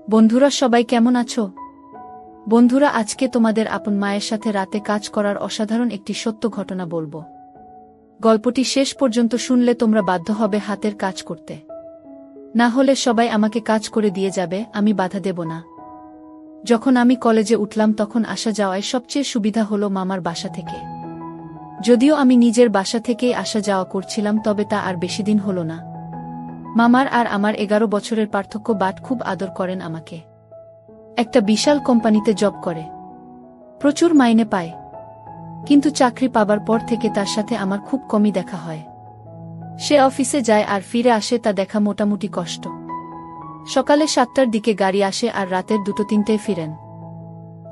বন্ধুরা সবাই কেমন আছো? বন্ধুরা আজকে তোমাদের আপন মায়ের সাথে রাতে কাজ করার অসাধারণ একটি সত্য ঘটনা বলবো। গল্পটি শেষ পর্যন্ত শুনলে তোমরা বাধ্য হবে হাতের কাজ করতে। না হলে সবাই আমাকে কাজ করে দিয়ে যাবে, আমি বাধা দেব না। যখন আমি কলেজে উঠলাম তখন আসা যাওয়ায় সবচেয়ে সুবিধা হলো মামার বাসা থেকে। যদিও আমি নিজের বাসা থেকেই আসা যাওয়া করছিলাম, তবে তা আর বেশি দিন হলো না। মামার আর আমার 11 বছরের পার্থক্য, বাট খুব আদর করেন আমাকে। একটা বিশাল কোম্পানিতে জব করে, প্রচুর মাইনে পায়, কিন্তু চাকরি পাবার পর থেকে তার সাথে আমার খুব কমই দেখা হয়। সে অফিসে যায় আর ফিরে আসে, তা দেখা মোটামুটি কষ্ট। সকালে 7টার দিকে গাড়ি আসে আর রাতের 2-3টায় ফিরেন।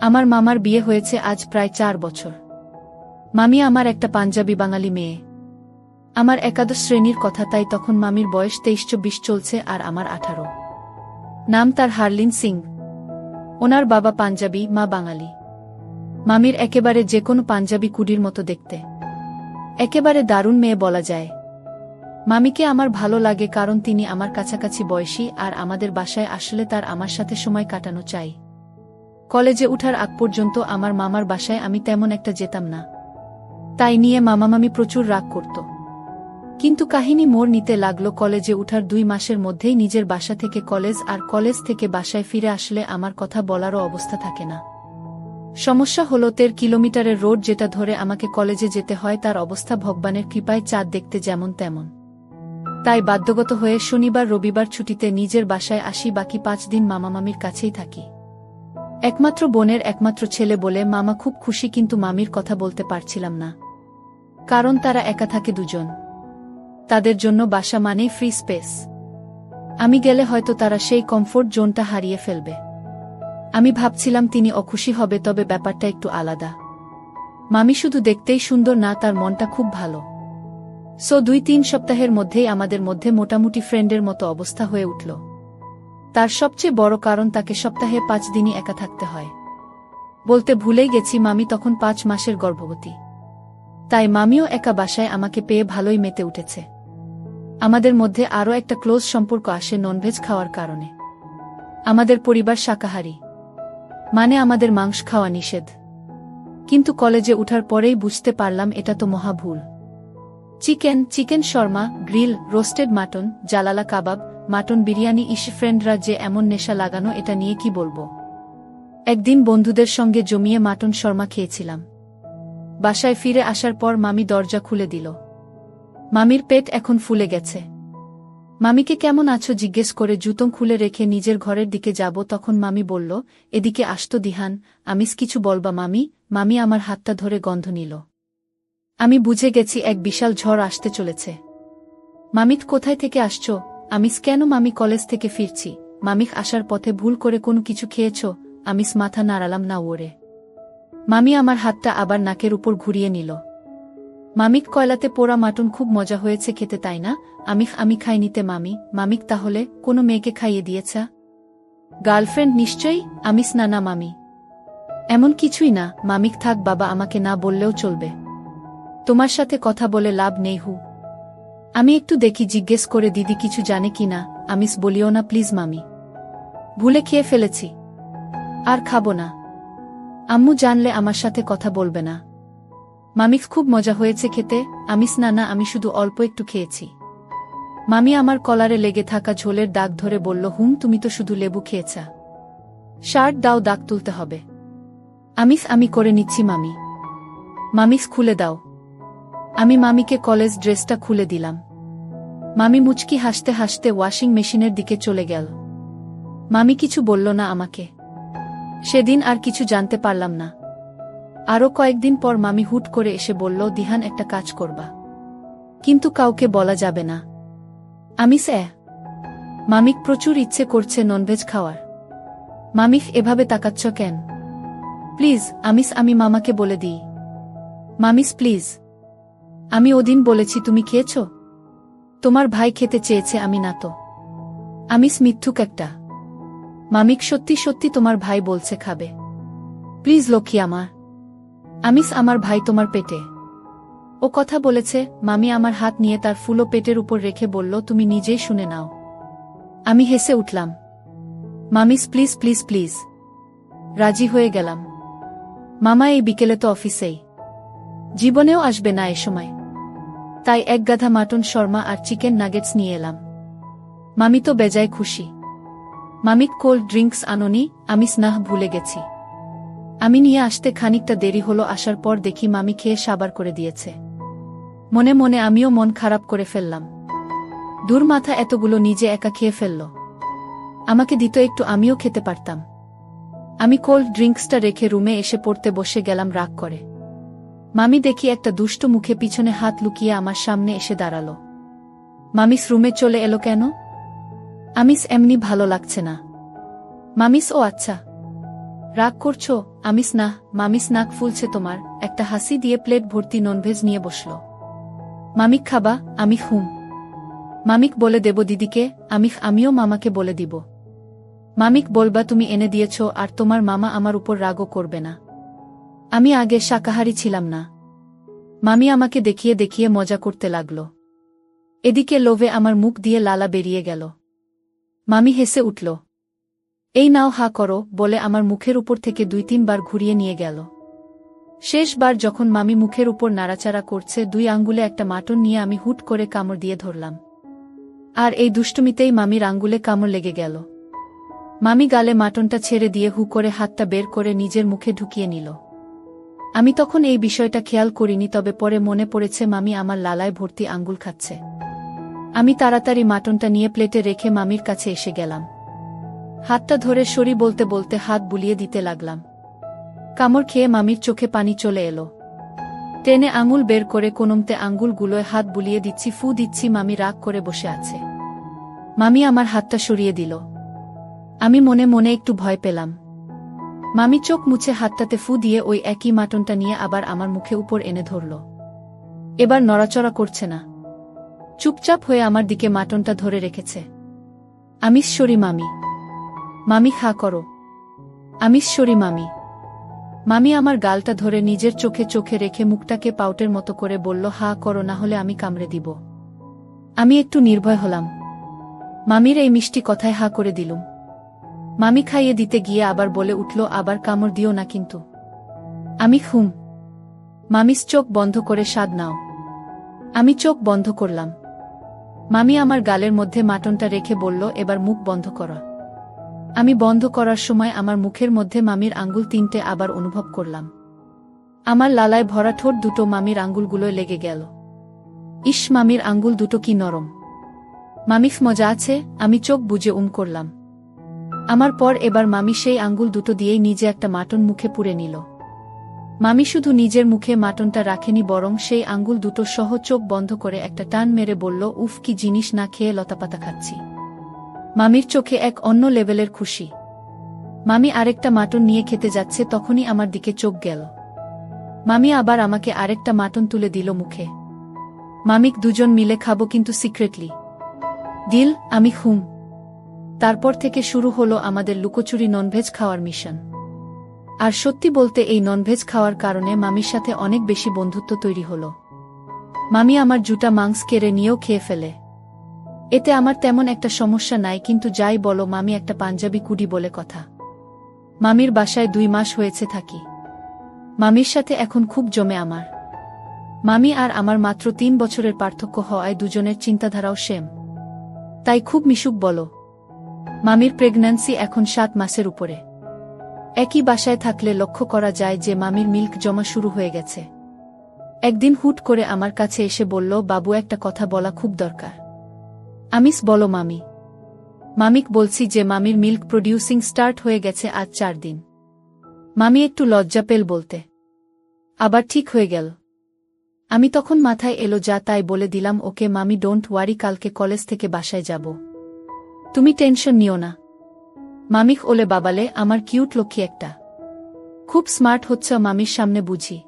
আমার মামার বিয়ে হয়েছে আজ প্রায় 4 বছর। মামি আমার একটা পাঞ্জাবি বাঙালি মেয়ে। আমার একাদশ শ্রেণীর কথা, তাই তখন মামির বয়স 23-24 চলছে আর আমার 18। নাম তার হারলিন সিং। ওনার বাবা পাঞ্জাবি, মা বাঙালি। মামির একেবারে যে কোনো পাঞ্জাবি কুডির মতো দেখতে, একেবারে দারুণ মেয়ে বলা যায়। মামিকে আমার ভালো লাগে কারণ তিনি আমার কাছাকাছি বয়সী আর আমাদের বাসায় আসলে তার আমার সাথে সময় কাটানো চাই। কলেজে উঠার আগ পর্যন্ত আমার মামার বাসায় আমি তেমন একটা যেতাম না, তাই নিয়ে মামি প্রচুর রাগ করত। কিন্তু কাহিনী মোড় নিতে লাগলো কলেজে উঠার 2 মাসের মধ্যেই নিজের বাসা থেকে কলেজ, আর কলেজ থেকে বাসায় ফিরে আসলে আমার কথা বলারও অবস্থা থাকে না। সমস্যা হলো 13 কিলোমিটারের রোড যেটা ধরে আমাকে কলেজে যেতে হয়, তার অবস্থা ভগবানের কৃপায় চাঁদ দেখতে যেমন তেমন। তাই বাধ্যগত হয়ে শনিবার রবিবার ছুটিতে নিজের বাসায় আসি, বাকি 5 দিন মামির কাছেই থাকি। একমাত্র বোনের একমাত্র ছেলে বলে মামা খুব খুশি, কিন্তু মামির কথা বলতে পারছিলাম না, কারণ তারা একা থাকে 2 জন। তাদের জন্য বাসা মানেই ফ্রি স্পেস। আমি গেলে হয়তো তারা সেই কমফোর্ট জোনটা হারিয়ে ফেলবে। আমি ভাবছিলাম তিনি অখুশি হবে, তবে ব্যাপারটা একটু আলাদা। মামি শুধু দেখতেই সুন্দর না, তার মনটা খুব ভালো। 2-3 সপ্তাহের মধ্যেই আমাদের মধ্যে মোটামুটি ফ্রেন্ডের মতো অবস্থা হয়ে উঠল। তার সবচেয়ে বড় কারণ, তাকে সপ্তাহে 5 দিনই একা থাকতে হয়। বলতে ভুলেই গেছি, মামি তখন 5 মাসের গর্ভবতী। তাই মামিও একা বাসায় আমাকে পেয়ে ভালোই মেতে উঠেছে। আমাদের মধ্যে আরও একটা ক্লোজ সম্পর্ক আসে ননভেজ খাওয়ার কারণে। আমাদের পরিবার শাকাহারী, মানে আমাদের মাংস খাওয়া নিষেধ। কিন্তু কলেজে উঠার পরেই বুঝতে পারলাম এটা তো মহা ভুল। Chicken shawarma, grill, roasted mutton, জালালা কাবাব, মাটন বিরিয়ানি, ফ্রেন্ডরা যে এমন নেশা লাগানো, এটা নিয়ে কি বলবো। একদিন বন্ধুদের সঙ্গে জমিয়ে মাটন শর্মা খেয়েছিলাম। বাসায় ফিরে আসার পর মামি দরজা খুলে দিল। মামির পেট এখন ফুলে গেছে। মামিকে কেমন আছো জিজ্ঞেস করে জুতো খুলে রেখে নিজের ঘরের দিকে যাব, তখন মামি বলল, এদিকে আসতো দিহান, আমিস কিছু বলবা মামি। মামি আমার হাতটা ধরে গন্ধ নিল। আমি বুঝে গেছি এক বিশাল ঝড় আসতে চলেছে। মামিত কোথায় থেকে আসছো? আমিস কেন? মামি কলেজ থেকে ফিরছি। মামিক আসার পথে ভুল করে কোনো কিছু খেয়েছ? আমিস মাথা নাড়ালাম না ওরে। মামি আমার হাতটা আবার নাকের উপর ঘুরিয়ে নিল। মামিক কয়লাতে পোড়া মাটন খুব মজা হয়েছে খেতে, তাই না? আমি খাইনিতে মামি। মামিক তাহলে কোনো মেয়েকে খাইয়ে দিয়েছা? গার্লফ্রেন্ড নিশ্চয়ই। আমিস না না মামি, এমন কিছুই না। মামিক থাক বাবা, আমাকে না বললেও চলবে। তোমার সাথে কথা বলে লাভ নেই হু। আমি একটু দেখি জিজ্ঞেস করে দিদি কিছু জানে কিনা। আমিস বলিও না প্লিজ মামি, ভুলে খেয়ে ফেলেছি, আর খাবো না। আম্মু জানলে আমার সাথে কথা বলবে না। মামিক খুব মজা হয়েছে খেতে। আমিস না না, আমি শুধু অল্প একটু খেয়েছি। মামি আমার কলারে লেগে থাকা ঝোলের দাগ ধরে বলল, তুমি তো শুধু লেবু খেয়েছা। শার্ট দাও, দাগ তুলতে হবে। আমি করে নিচ্ছি মামি। মামিস খুলে দাও। আমি মামিকে কলেজ ড্রেসটা খুলে দিলাম। মামি মুচকি হাসতে হাসতে ওয়াশিং মেশিনের দিকে চলে গেল। মামি কিছু বলল না আমাকে। সেদিন আর কিছু জানতে পারলাম না। আরও কয়েকদিন পর মামি হুট করে এসে বলল, দিহান একটা কাজ করবা, কিন্তু কাউকে বলা যাবে না। মামিক প্রচুর ইচ্ছে করছে ননভেজ খাওয়ার। মামিক এভাবে তাকাচ্ছ কেন? প্লিজ আমি মামাকে বলে দিই। মামিস প্লিজ। আমি ওদিন বলেছি তুমি খেয়েছ? তোমার ভাই খেতে চেয়েছে, আমি না তো। আমিস মিথ্যুক একটা। মামিক সত্যি সত্যি তোমার ভাই বলছে খাবে। প্লিজ লক্ষ্মী আমার। আমিস আমার ভাই তোমার পেটে। ও কথা বলেছে। মামি আমার হাত নিয়ে তার ফুলো পেটের উপর রেখে বলল, তুমি নিজেই শুনে নাও। আমি হেসে উঠলাম। মামিস প্লিজ প্লিজ প্লিজ। রাজি হয়ে গেলাম। মামা এই বিকেলে তো অফিসেই, জীবনেও আসবে না এ সময়, তাই এক গাধা মাটন শর্মা আর চিকেন নাগেটস নিয়ে এলাম। মামি তো বেজায় খুশি। মামিক কোল্ড ড্রিঙ্কস আনোনি? আমি স্নাহ ভুলে গেছি। আমি নিয়ে আসতে খানিকটা দেরি হলো, আসার পর দেখি মামি খেয়ে সাবার করে দিয়েছে। মনে মনে আমিও মন খারাপ করে ফেললাম। দূর মাথা, এতগুলো নিজে একা খেয়ে ফেলল। আমাকে দিত একটু, আমিও খেতে পারতাম। আমি কোল্ড ড্রিঙ্কসটা রেখে রুমে এসে পড়তে বসে গেলাম রাগ করে। মামি দেখি একটা দুষ্ট মুখে পিছনে হাত লুকিয়ে আমার সামনে এসে দাঁড়ালো। মামিস রুমে চলে এলো কেন? আমিস এমনি ভালো লাগছে না। মামিস ও আচ্ছা, রাগ করছো? আমিস না। মামিস নাক ফুলছে তোমার। একটা হাসি দিয়ে প্লেট ভর্তি ননভেজ নিয়ে বসল। মামিক খাবা? আমি হুম। মামিক বলে দেব দিদিকে? আমিও মামাকে বলে দিব। মামিক বলবা তুমি এনে দিয়েছ আর তোমার মামা আমার উপর রাগও করবে না। আমি আগে শাকাহারী ছিলাম না। মামি আমাকে দেখিয়ে দেখিয়ে মজা করতে লাগল। এদিকে লোভে আমার মুখ দিয়ে লালা বেরিয়ে গেল। মামি হেসে উঠল। এই নাও হা করো বলে আমার মুখের উপর থেকে 2-3 বার ঘুরিয়ে নিয়ে গেল। শেষবার যখন মামি মুখের উপর নাড়াচাড়া করছে, 2 আঙ্গুলে একটা মাটন নিয়ে আমি হুট করে কামড় দিয়ে ধরলাম। আর এই দুষ্টুমিতেই মামির আঙ্গুলে কামড় লেগে গেল। মামি গালে মাটনটা ছেড়ে দিয়ে হু করে হাতটা বের করে নিজের মুখে ঢুকিয়ে নিল। আমি তখন এই বিষয়টা খেয়াল করিনি, তবে পরে মনে পড়েছে মামি আমার লালায় ভর্তি আঙ্গুল খাচ্ছে। আমি তাড়াতাড়ি মাটনটা নিয়ে প্লেটে রেখে মামির কাছে এসে গেলাম। হাতটা ধরে সরি বলতে বলতে হাত বুলিয়ে দিতে লাগলাম। কামড় খেয়ে মামির চোখে পানি চলে এলো। টেনে আঙুল বের করে কোনমতে আঙ্গুলগুলোয় হাত বুলিয়ে দিচ্ছি, ফু দিচ্ছি। মামি রাগ করে বসে আছে। মামি আমার হাতটা সরিয়ে দিল। আমি মনে মনে একটু ভয় পেলাম। মামি চোখ মুছে হাতটাতে ফু দিয়ে ওই একই মাটনটা নিয়ে আবার আমার মুখে উপর এনে ধরল। এবার নড়াচড়া করছে না, চুপচাপ হয়ে আমার দিকে মাটনটা ধরে রেখেছে। আমিস সরি মামি। মামি খা করো। আমিস সরি মামি। মামি আমার গালটা ধরে নিজের চোখে চোখে রেখে মুখটাকে পাউটের মতো করে বলল, হা করো না হলে আমি কামড়ে দিব। আমি একটু নির্ভয় হলাম। মামির এই মিষ্টি কথায় হা করে দিলুম। মামি খাইয়ে দিতে গিয়ে আবার বলে উঠল, আবার কামড় দিও না কিন্তু। আমি হুম। মামিস চোখ বন্ধ করে স্বাদ নাও। আমি চোখ বন্ধ করলাম। মামি আমার গালের মধ্যে মাটনটা রেখে বলল, এবার মুখ বন্ধ করা। আমি বন্ধ করার সময় আমার মুখের মধ্যে মামির আঙ্গুল 3টে আবার অনুভব করলাম। আমার লালায় ভরা ঠোঁট দুটো মামির আঙ্গুলগুলোয় লেগে গেল। ইস, মামির আঙ্গুল দুটো কি নরম। মামিফ মজা আছে। আমি চোখ বুজে করলাম। আমার পর এবার মামি সেই আঙ্গুল দুটো দিয়েই নিজে একটা মাটন মুখে পুরে নিল। মামি শুধু নিজের মুখে মাটনটা রাখেনি, বরং সেই আঙ্গুল দুটো সহ চোখ বন্ধ করে একটা টান মেরে বলল, উফ কি জিনিস, না খেয়ে লতাপাতা খাচ্ছি। মামির চোখে এক অন্য লেভেলের খুশি। মামি আরেকটা মাটন নিয়ে খেতে যাচ্ছে, তখনই আমার দিকে চোখ গেল। মামি আবার আমাকে আরেকটা মাটন তুলে দিল মুখে। মামিক দুজন মিলে খাবো কিন্তু সিক্রেটলি। দিল? আমি হুম। তারপর থেকে শুরু হলো আমাদের লুকোচুরি ননভেজ খাওয়ার মিশন। আর সত্যি বলতে এই ননভেজ খাওয়ার কারণে মামির সাথে অনেক বেশি বন্ধুত্ব তৈরি হলো। মামি আমার জুটা মাংস কেড়ে নিয়েও খেয়ে ফেলে। এতে আমার তেমন একটা সমস্যা নাই, কিন্তু যাই বলো মামি একটা পাঞ্জাবি কুডি বলে কথা। মামির বাসায় 2 মাস হয়েছে থাকি। মামির সাথে এখন খুব জমে আমার। মামি আর আমার মাত্র 3 বছরের পার্থক্য হওয়ায় দুজনের চিন্তাধারাও সেম, তাই খুব মিশুক বলো। মামির প্রেগন্যান্সি এখন 7 মাসের উপরে। একই বাসায় থাকলে লক্ষ্য করা যায় যে মামির মিল্ক জমা শুরু হয়ে গেছে। একদিন হুট করে আমার কাছে এসে বলল, বাবু একটা কথা বলা খুব দরকার। আমিস বলো মামি। মামিক বলছি যে মামির মিল্ক প্রডিউসিং স্টার্ট হয়ে গেছে আজ 4 দিন। মামি একটু লজ্জা পেল বলতে, আবার ঠিক হয়ে গেল। আমি তখন মাথায় এলো যা তাই বলে দিলাম, ওকে মামি, ডোন্ট ওয়ারি, কালকে কলেজ থেকে বাসায় যাব, তুমি টেনশন নিও না। মামিক ওলে বাবালে, আমার কিউট লক্ষ্মী একটা। খুব স্মার্ট হচ্ছে মামির সামনে বুঝি।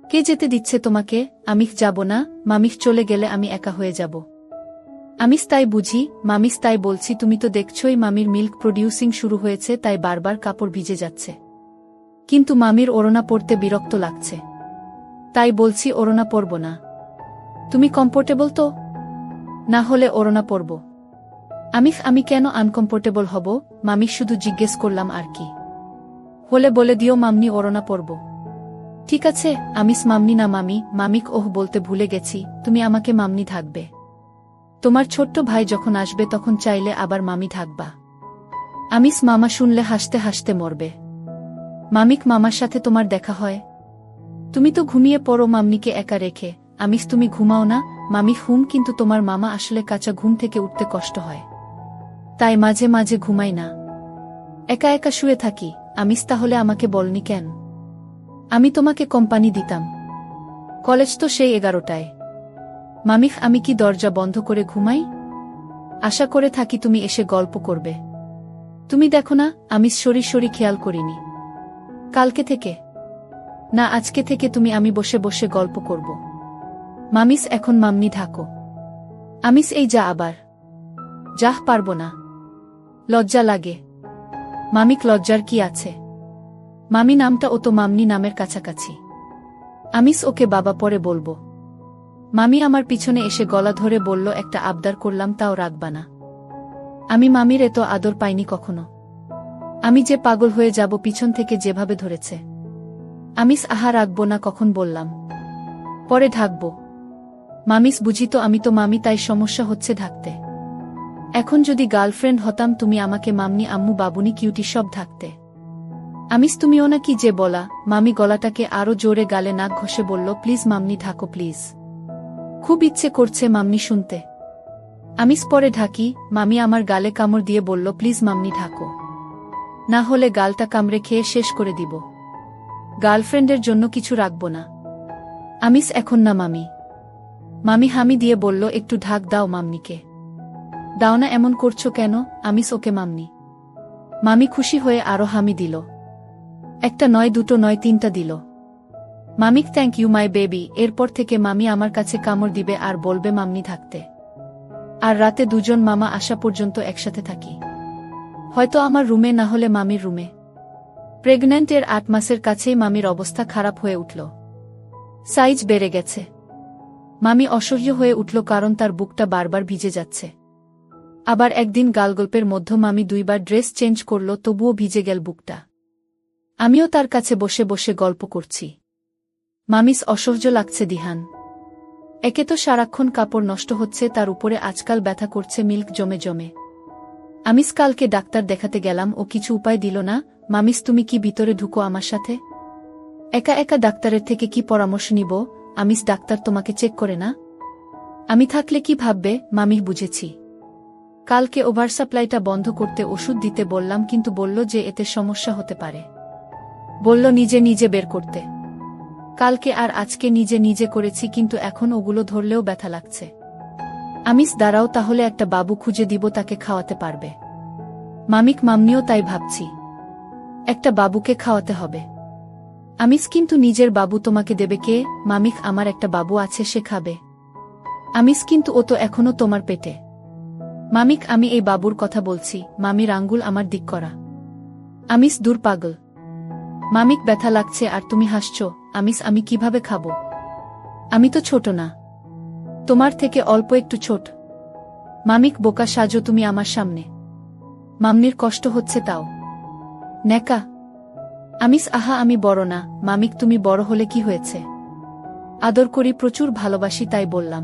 কে যেতে দিচ্ছে তোমাকে? আমিখ যাব না। মামিখ চলে গেলে আমি একা হয়ে যাব। আমিস তাই বুঝি? মামিস তাই বলছি, তুমি তো দেখছই মামির মিল্ক প্রডিউসিং শুরু হয়েছে, তাই বারবার কাপড় ভিজে যাচ্ছে। কিন্তু মামির ওড়না পরতে বিরক্ত লাগছে, তাই বলছি ওড়না পরব না। তুমি কমফোর্টেবল তো? না হলে ওড়না পরব। আমি কেন আনকমফোর্টেবল হব? মামি শুধু জিজ্ঞেস করলাম আর কি। হলে বলে দিও মামনি ওড়না পরব। ঠিক আছে মামনি না মামি। মামিক ওহ বলতে ভুলে গেছি, তুমি আমাকে মামনি থাকবে। তোমার ছোট্ট ভাই যখন আসবে তখন চাইলে আবার মামি থাকবা। মামা শুনলে হাসতে হাসতে মরবে। মামার সাথে তোমার দেখা হয়? তুমি তো ঘুমিয়ে পড়ো মামনিকে একা রেখে। তুমি ঘুমাও না? কিন্তু তোমার মামা আসলে কাঁচা ঘুম থেকে উঠতে কষ্ট হয়, তাই মাঝে মাঝে ঘুমাই না, একা একা শুয়ে থাকি। তাহলে আমাকে বলনি কেন? আমি তোমাকে কোম্পানি দিতাম। কলেজ তো সেই 11টায়। আমি কি দরজা বন্ধ করে ঘুমাই? আশা করে থাকি তুমি এসে গল্প করবে। তুমি দেখো না শরীর খেয়াল করিনি। কালকে থেকে না আজকে থেকে আমি বসে বসে গল্প করব। এখন মামনি থাকো। এই যা আবার। যাহ পারবো না। লজ্জা লাগে। লজ্জার কি আছে? মামি নামটা ও তো মামনি নামের কাছাকাছি। ওকে বাবা পরে বলবো। মামি আমার পিছনে এসে গলা ধরে বলল, একটা আবদার করলাম তাও রাখবা না? মামির এত আদর পাইনি কখনো। যে পাগল হয়ে যাব পিছন থেকে যেভাবে ধরেছে। আহা রাখবো না কখন বললাম? পরে ঢাকবো। বুঝি তো আমি তো মামি, তাই সমস্যা হচ্ছে ঢাকতে। এখন যদি গার্লফ্রেন্ড হতাম তুমি আমাকে মামনি আম্মু বাবুনি কিউটি সব ঢাকতে। তুমিও না কি যে বলা। মামি গলাটাকে আরো জোরে গালে নাক ঘষে বলল, প্লিজ মামনি ঢাকো প্লিজ। খুব ইচ্ছে করছে মামনি শুনতে। পরে ঢাকি। মামি আমার গালে কামড় দিয়ে বলল, প্লিজ মামনি ঢাকো, না হলে গালটা কামড়ে খেয়ে শেষ করে দিব। গার্লফ্রেন্ডের জন্য কিছু রাখবো না। এখন না মামি হামি দিয়ে বলল, একটু ঢাক দাও মামনিকে। দাও না এমন করছো কেন? ওকে মামনি। মামি খুশি হয়ে আরো হামি দিল। একটা নয়, দুটো নয়, তিনটা দিল। Thank you my baby. এরপর থেকে মামি আমার কাছে কামড় দিবে আর বলবে মামনি থাকতে। আর রাতে দুজন মামা আসা পর্যন্ত একসাথে থাকি, হয়তো আমার রুমে, না হলে মামির রুমে। প্রেগন্যান্ট এর 8 মাসের কাছেই মামির অবস্থা খারাপ হয়ে উঠল। সাইজ বেড়ে গেছে। মামি অসহ্য হয়ে উঠল, কারণ তার বুকটা বারবার ভিজে যাচ্ছে। আবার একদিন গালগল্পের মধ্যে মামি 2বার ড্রেস চেঞ্জ করল, তবুও ভিজে গেল বুকটা। আমিও তার কাছে বসে বসে গল্প করছি। অসহ্য লাগছে দিহান। একে তো সারাক্ষণ কাপড় নষ্ট হচ্ছে, তার উপরে আজকাল ব্যথা করছে মিল্ক জমে জমে। কালকে ডাক্তার দেখাতে গেলাম, ও কিছু উপায় দিল না। তুমি কি ভিতরে ঢুকো আমার সাথে? একা একা ডাক্তারের থেকে কি পরামর্শ নিব? ডাক্তার তোমাকে চেক করে না? আমি থাকলে কি ভাববে? বুঝেছি। কালকে ওভারসাপ্লাইটা বন্ধ করতে ওষুধ দিতে বললাম, কিন্তু বলল যে এতে সমস্যা হতে পারে। বলল নিজে নিজে বের করতে। কালকে আর আজকে নিজে নিজে করেছি, কিন্তু এখন ওগুলো ধরলেও ব্যথা লাগছে। দাঁড়াও, তাহলে একটা বাবু খুঁজে দিব, তাকে খাওয়াতে পারবে। মামনিও তাই ভাবছি। একটা বাবুকে খাওয়াতে হবে। কিন্তু নিজের বাবু তোমাকে দেবে কে? আমার একটা বাবু আছে, সে খাবে। কিন্তু ও তো এখনো তোমার পেটে। আমি এই বাবুর কথা বলছি। মামির আঙ্গুল আমার দিক করা। দূর পাগল। ব্যথা লাগছে আর তুমি হাসছো। আমি কিভাবে খাবো? আমি তো ছোট না, তোমার থেকে অল্প একটু ছোট। বোকা সাজো তুমি আমার সামনে। মামনির কষ্ট হচ্ছে তাও। নেকা। আহা আমি বড় না। তুমি বড় হলে কি হয়েছে? আদর করি, প্রচুর ভালোবাসি, তাই বললাম।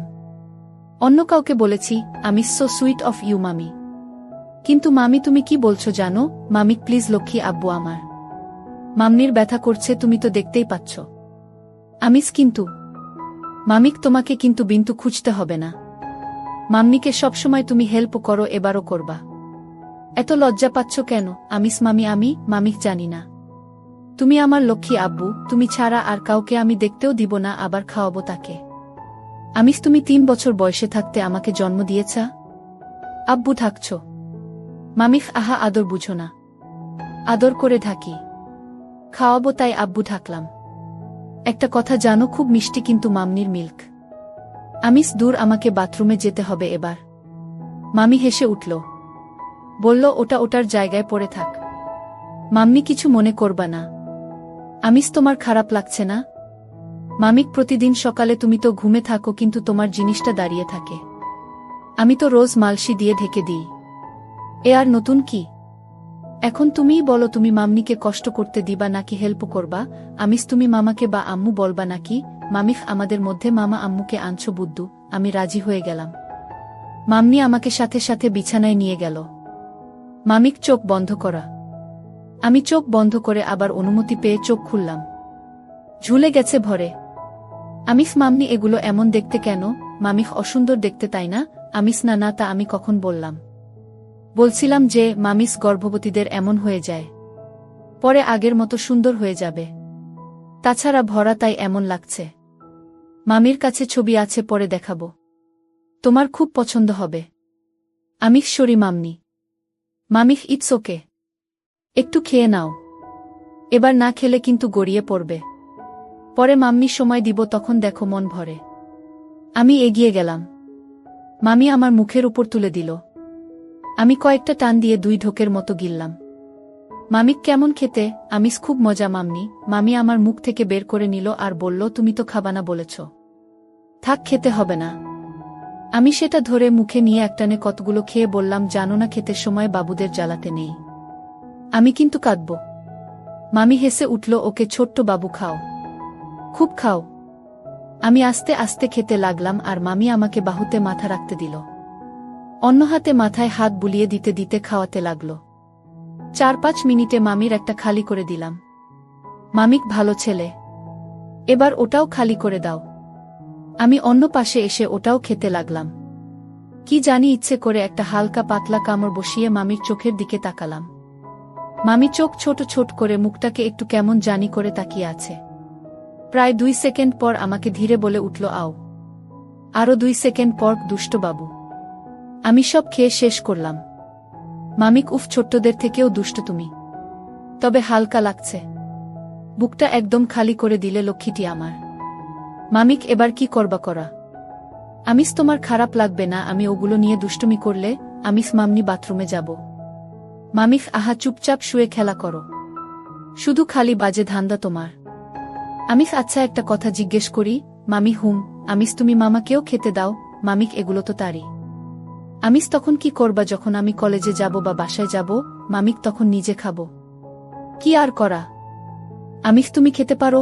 অন্য কাউকে বলেছি সো সুইট অফ ইউ মামি। কিন্তু তুমি কি বলছো জানো? প্লিজ লক্ষ্মী আব্বু আমার। মামনির ব্যথা করছে, তুমি তো দেখতেই পাচ্ছ। কিন্তু তোমাকে কিন্তু বিন্তু খুঁজতে হবে না। মামনিকে সবসময় তুমি হেল্প করো, এবারও করবা। এত লজ্জা পাচ্ছ কেন? আমি জানি না। তুমি আমার লক্ষ্মী আব্বু, তুমি ছাড়া আর কাউকে আমি দেখতেও দিব না, আবার খাওয়াবো তাকে। তুমি 3 বছর বয়সে থাকতে আমাকে জন্ম দিয়েছা। আব্বু থাকছ। আহা আদর বুঝো না। আদর করে ঢাকি, খাওয়াবো, তাই আব্বু ঢাকলাম। একটা কথা জানো, খুব মিষ্টি কিন্তু মামনির মিল্ক। দূর, আমাকে বাথরুমে যেতে হবে এবার। মামি হেসে উঠল, বলল, ওটা ওটার জায়গায় পড়ে থাক। মামনি কিছু মনে করবা না। তোমার খারাপ লাগছে না? প্রতিদিন সকালে তুমি তো ঘুমে থাকো, কিন্তু তোমার জিনিসটা দাঁড়িয়ে থাকে। আমি তো রোজ মালসি দিয়ে ঢেকে দিই। এ আর নতুন কি? এখন তুমিই বলো, তুমি মামনিকে কষ্ট করতে দিবা নাকি হেল্প করবা? আমিস তুমি মামাকে বা আম্মু বলবা নাকি? মামিখ আমাদের মধ্যে মামা আম্মুকে আনছো বুদ্ধু। আমি রাজি হয়ে গেলাম। মামনি আমাকে সাথে সাথে বিছানায় নিয়ে গেল। মামিক চোখ বন্ধ করা। আমি চোখ বন্ধ করে আবার অনুমতি পেয়ে চোখ খুললাম। ঝুলে গেছে ভরে। আমিস মামনি এগুলো এমন দেখতে কেন? মামিখ অসুন্দর দেখতে, তাই না? আমিস না না, তা আমি কখন বললাম? বলছিলাম যে মামিস গর্ভবতীদের এমন হয়ে যায়, পরে আগের মতো সুন্দর হয়ে যাবে। তাছাড়া ভরা, তাই এমন লাগছে। মামির কাছে ছবি আছে, পরে দেখাবো। তোমার খুব পছন্দ হবে। আমিখ সরি মামনি। মামিখ ইটস ওকে। একটু খেয়ে নাও। এবার না খেলে কিন্তু গড়িয়ে পড়বে। পরে মাম্মি সময় দিব, তখন দেখো মন ভরে। আমি এগিয়ে গেলাম। মামি আমার মুখের উপর তুলে দিল। আমি কয়েকটা টান দিয়ে 2 ঢোকের মতো গিললাম। মামিক কেমন খেতে? আমিস খুব মজা মামনি। মামি আমার মুখ থেকে বের করে নিল আর বলল, তুমি তো খাবানা বলেছ। থাক, খেতে হবে না। আমি সেটা ধরে মুখে নিয়ে একটানে কতগুলো খেয়ে বললাম, জানো না খেতে সময় বাবুদের জ্বালাতে নেই। আমি কিন্তু কাঁদব। মামি হেসে উঠল, ওকে ছোট্ট বাবু, খাও, খুব খাও। আমি আস্তে আস্তে খেতে লাগলাম আর মামি আমাকে বাহুতে মাথা রাখতে দিল। অন্য হাতে মাথায় হাত বুলিয়ে দিতে দিতে খাওয়াতে লাগল। 4-5 মিনিটে মামির একটা খালি করে দিলাম। মামিক ভালো ছেলে, এবার ওটাও খালি করে দাও। আমি অন্য পাশে এসে ওটাও খেতে লাগলাম। কি জানি ইচ্ছে করে একটা হালকা পাতলা কামড় বসিয়ে মামির চোখের দিকে তাকালাম। মামি চোখ ছোট ছোট করে মুখটাকে একটু কেমন জানি করে তাকিয়ে আছে। প্রায় 2 সেকেন্ড পর আমাকে ধীরে বলে উঠল, আও। আরো 2 সেকেন্ড পর, দুষ্ট বাবু। আমি সব খেয়ে শেষ করলাম। মামিক, উফ, ছোট্টদের থেকেও দুষ্ট তুমি। তবে হালকা লাগছে। বুকটা একদম খালি করে দিলে লক্ষ্মীটি আমার। মামিক, এবার কি করবা করা। আমিস, তোমার খারাপ লাগবে না আমি ওগুলো নিয়ে দুষ্টুমি করলে? আমিস মামনি, বাথরুমে যাব। মামিক, আহা, চুপচাপ শুয়ে খেলা করো। শুধু খালি বাজে ধান্দা তোমার। আমিস, আচ্ছা একটা কথা জিজ্ঞেস করি? মামি, হুম। আমিস, তুমি মামাকেও খেতে দাও? মামিক, এগুলো তো তারই। আমিস, তখন কি করবা যখন আমি কলেজে যাব বা বাসায় যাব? মামিক, তখন নিজে খাবো। কি আর করা। আমিস, তুমি খেতে পারো?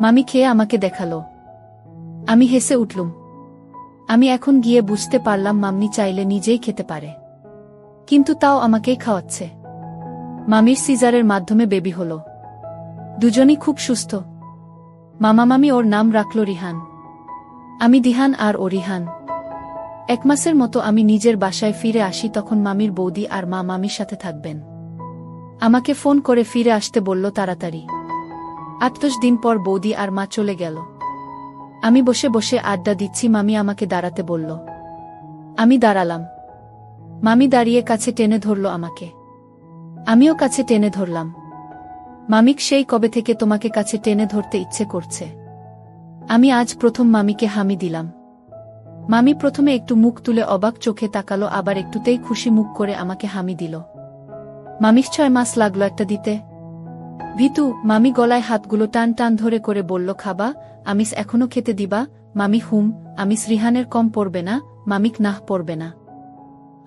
মামি খেয়ে আমাকে দেখালো। আমি হেসে উঠলুম। আমি এখন গিয়ে বুঝতে পারলাম মাম্নি চাইলে নিজেই খেতে পারে, কিন্তু তাও আমাকেই খাওয়াচ্ছে। মামির সিজারের মাধ্যমে বেবি হলো। দুজনই খুব সুস্থ। মামা মামি ওর নাম রাখল রিহান। আমি দিহান আর ও রিহান। 1 মাসের মতো আমি নিজের বাসায় ফিরে আসি, তখন মামির বৌদি আর মা মামির সাথে থাকবেন। আমাকে ফোন করে ফিরে আসতে বলল তাড়াতাড়ি। 8-10 দিন পর বৌদি আর মা চলে গেল। আমি বসে বসে আড্ডা দিচ্ছি, মামি আমাকে দাঁড়াতে বলল। আমি দাঁড়ালাম। মামি দাঁড়িয়ে কাছে টেনে ধরল আমাকে। আমিও কাছে টেনে ধরলাম। মামিক, সেই কবে থেকে তোমাকে কাছে টেনে ধরতে ইচ্ছে করছে? আমি আজ প্রথম মামিকে হামি দিলাম। মামি প্রথমে একটু মুখ তুলে অবাক চোখে তাকালো, আবার একটুতেই খুশি মুখ করে আমাকে হামি দিল। মামিক 6 মাস লাগলো একটা দিতে। ভিতু, মামি গলায় হাতগুলো টান টান ধরে করে বলল, খাবা? আমিস, এখনো খেতে দিবা? মামি, হুম। আমিস, রিহানের কম পড়বে না? মামিক, নাহ, পড়বে না।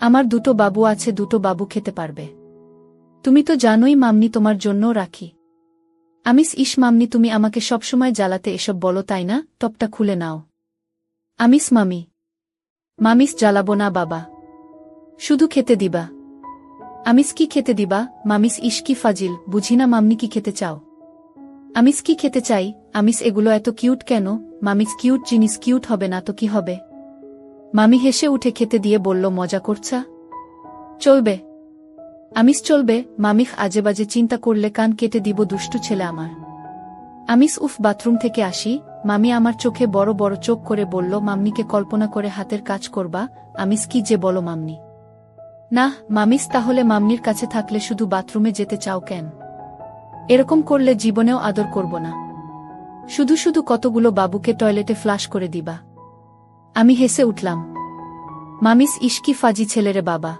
আমার 2টো বাবু আছে, 2টো বাবু খেতে পারবে। তুমি তো জানোই মামনি তোমার জন্যও রাখি। আমিস, ইস মামনি, তুমি আমাকে সবসময় জ্বালাতে এসব বলো তাই না? টপটা খুলে নাও। আমিস, মামি। মামিস, জ্বালাবো না বাবা, শুধু খেতে দিবা। আমিস, কি খেতে দিবা? মামিস, ইস কি ফাজিল, বুঝি না মামনি কি খেতে চাও। আমিস, কি খেতে চাই? আমিস, এগুলো এত কিউট কেন? মামিস, কিউট জিনিস কিউট হবে না তো কি হবে? মামি হেসে উঠে খেতে দিয়ে বলল, মজা করছা? চলবে। আমিস, চলবে। মামিখ, আজেবাজে চিন্তা করলে কান কেটে দিব, দুষ্টু ছেলে আমার। আমিস, উফ, বাথরুম থেকে আসি। মামি আমার চোখে বড় বড় চোখ করে বলল, মামনিকে কল্পনা করে হাতের কাজ করবা? আমিস, কি যে বলো মামনি। না মামিস, তাহলে মামনির কাছে থাকলে শুধু বাথরুমে যেতে চাও কেন? এরকম করলে জীবনেও আদর করব না। শুধু শুধু কতগুলো বাবুকে টয়লেটে ফ্লাশ করে দিবা। আমি হেসে উঠলাম। মামিস, ইস কি ফাজি ছেলেরে বাবা,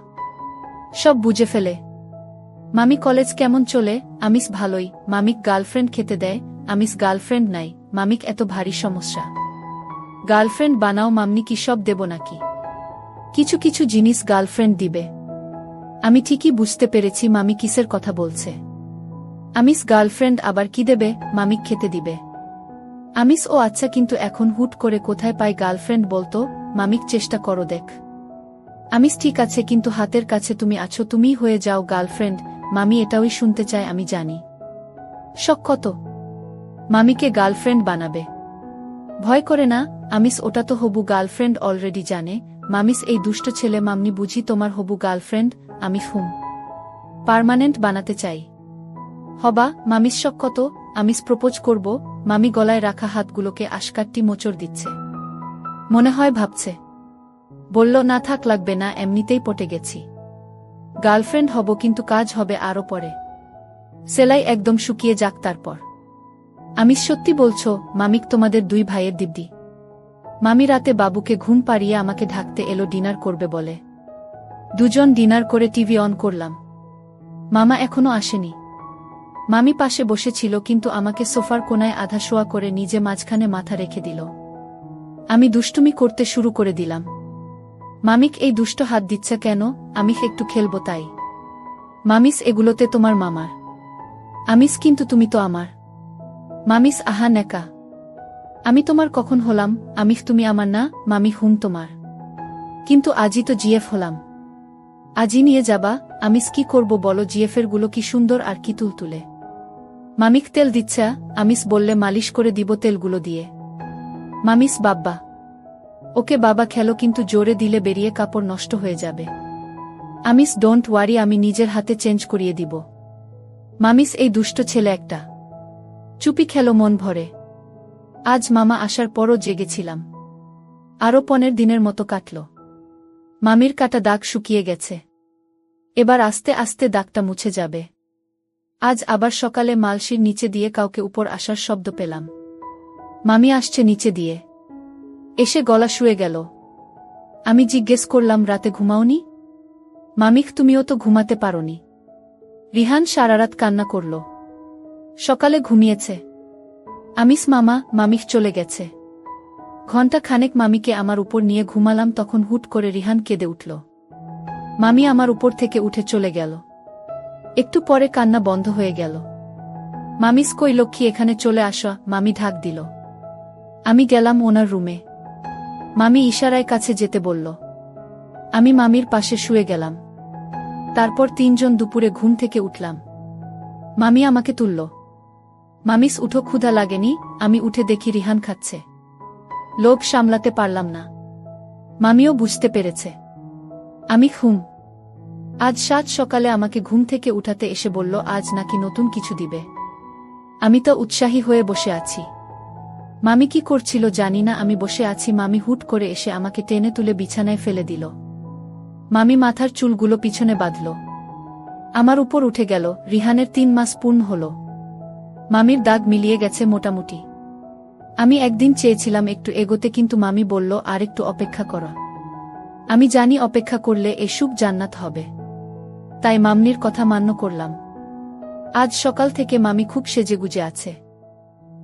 সব বুঝে ফেলে। মামি, কলেজ কেমন চলে? আমিস, ভালোই। মামিক গার্লফ্রেন্ড খেতে দেয়? আমিস, গার্লফ্রেন্ড নাই। মামিক, এত ভারী সমস্যা। গার্লফ্রেন্ড বানাও। মামনি কি সব দেব নাকি? কিছু কিছু জিনিস গার্লফ্রেন্ড দিবে। আমি ঠিকই বুঝতে পেরেছি মামি কিসের কথা বলছে। আমিস গার্লফ্রেন্ড আবার কি দেবে, মামিক খেতে দিবে। আমিস ও আচ্ছা, কিন্তু এখন হুট করে কোথায় পাই গার্লফ্রেন্ড বলতো? মামিক চেষ্টা করো দেখ। আমিস ঠিক আছে, কিন্তু হাতের কাছে তুমি আছো, তুমিই হয়ে যাও গার্লফ্রেন্ড। মামি এটাই শুনতে চায়, আমি জানি। শখ কত মামিকে গার্লফ্রেন্ড বানাবে। ভয় করে না আমিস, ওটা তো হবু গার্লফ্রেন্ড অলরেডি জানে। মামিস এই দুষ্ট ছেলে, মামনি বুঝি তোমার হবু গার্লফ্রেন্ড? আমি পার্মানেন্ট বানাতে চাই। হবা মামিস শখ কত? আমিস প্রপোজ করব। মামি গলায় রাখা হাতগুলোকে আশকাট্টি মোচড় দিচ্ছে। মনে হয় ভাবছে। বলল, না থাক, লাগবে না, এমনিতেই পটে গেছি। গার্লফ্রেন্ড হব, কিন্তু কাজ হবে আরও পরে। সেলাই একদম শুকিয়ে যাক তারপর। আমিস সত্যি বলছো? মামিক তোমাদের দুই ভাইয়ের দিব্যি। মামি রাতে বাবুকে ঘুম পাড়িয়ে আমাকে ঢাকতে এলো, ডিনার করবে বলে। দুজন ডিনার করে টিভি অন করলাম। মামা এখনো আসেনি। মামি পাশে বসেছিল, কিন্তু আমাকে সোফার কোনায় আধা শোয়া করে নিজে মাঝখানে মাথা রেখে দিল। আমি দুষ্টুমি করতে শুরু করে দিলাম। মামিক এই দুষ্ট হাত দিচ্ছে কেন? আমি একটু খেলবো তাই। মামিস এগুলোতে তোমার মামার। আমিস কিন্তু তুমি তো আমার। মামিস আহা নেকা। আমি তোমার কখন হলাম? আমিস তুমি আমার না, মামি হুম তোমার। কিন্তু আজই তো জিএফ হলাম। আজই নিয়ে যাবা? আমিস কি করব বলো, জিএফের গুলো কি সুন্দর আর কি তুলতুলে। মামিক তেল দিচ্ছা? আমিস বললে মালিশ করে দিব তেলগুলো দিয়ে। মামিস বাব্বা। ওকে বাবা খেলো, কিন্তু জোরে দিলে বেরিয়ে কাপড় নষ্ট হয়ে যাবে। আমিস ডোন্ট ওয়ারি, আমি নিজের হাতে চেঞ্জ করিয়ে দিব। মামিস এই দুষ্ট ছেলে একটা। চুপি খেলো মন ভরে। আজ মামা আসার পরও জেগেছিলাম। আরও 15 দিনের মতো কাটল। মামির কাটা দাগ শুকিয়ে গেছে। এবার আস্তে আস্তে দাগটা মুছে যাবে। আজ আবার সকালে মালসির নিচে দিয়ে কাউকে উপর আসার শব্দ পেলাম। মামি আসছে নিচে দিয়ে। এসে গলা শুয়ে গেল। আমি জিজ্ঞেস করলাম, রাতে ঘুমাওনি? মামিক তুমিও তো ঘুমাতে পারোনি। রিহান সারারাত কান্না করল। সকালে ঘুমিয়েছে। আমিস মামা, মামিক চলে গেছে। ঘণ্টা খানেক মামিকে আমার উপর নিয়ে ঘুমালাম, তখন হুট করে রিহান কেঁদে উঠল। মামি আমার উপর থেকে উঠে চলে গেল। একটু পরে কান্না বন্ধ হয়ে গেল। মামিস কই লক্ষ্মী, এখানে চলে আসা। মামি ঢাক দিল। আমি গেলাম ওনার রুমে। মামি ইশারায় কাছে যেতে বলল। আমি মামির পাশে শুয়ে গেলাম। তারপর তিনজন দুপুরে ঘুম থেকে উঠলাম। মামি আমাকে তুলল। মামিস উঠো, ক্ষুধা লাগেনি? আমি উঠে দেখি রিহান খাচ্ছে। লোভ সামলাতে পারলাম না। মামিও বুঝতে পেরেছে। আমি আজ সাত সকালে আমাকে ঘুম থেকে উঠাতে এসে বলল আজ নাকি নতুন কিছু দিবে। আমি তো উৎসাহী হয়ে বসে আছি। মামি কি করছিল জানি না, আমি বসে আছি, মামি হুট করে এসে আমাকে টেনে তুলে বিছানায় ফেলে দিল। মামি মাথার চুলগুলো পিছনে বাঁধল। আমার উপর উঠে গেল। রিহানের 3 মাস পূর্ণ হল। মামির দাগ মিলিয়ে গেছে মোটামুটি। আমি একদিন চেয়েছিলাম একটু এগোতে, কিন্তু মামি বলল আর একটু অপেক্ষা করা। আমি জানি অপেক্ষা করলে এ সুখ জান্নাত হবে। তাই মামনির কথা মান্য করলাম। আজ সকাল থেকে মামি খুব সেজেগুজে আছে।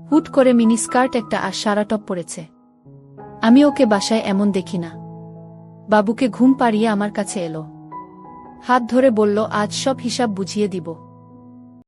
হুট করে মিনি স্কার্ট একটা আর সারা টপ পরেছে। আমি ওকে বাসায় এমন দেখি না। বাবুকে ঘুম পাড়িয়ে আমার কাছে এলো। হাত ধরে বলল আজ সব হিসাব বুঝিয়ে দিব।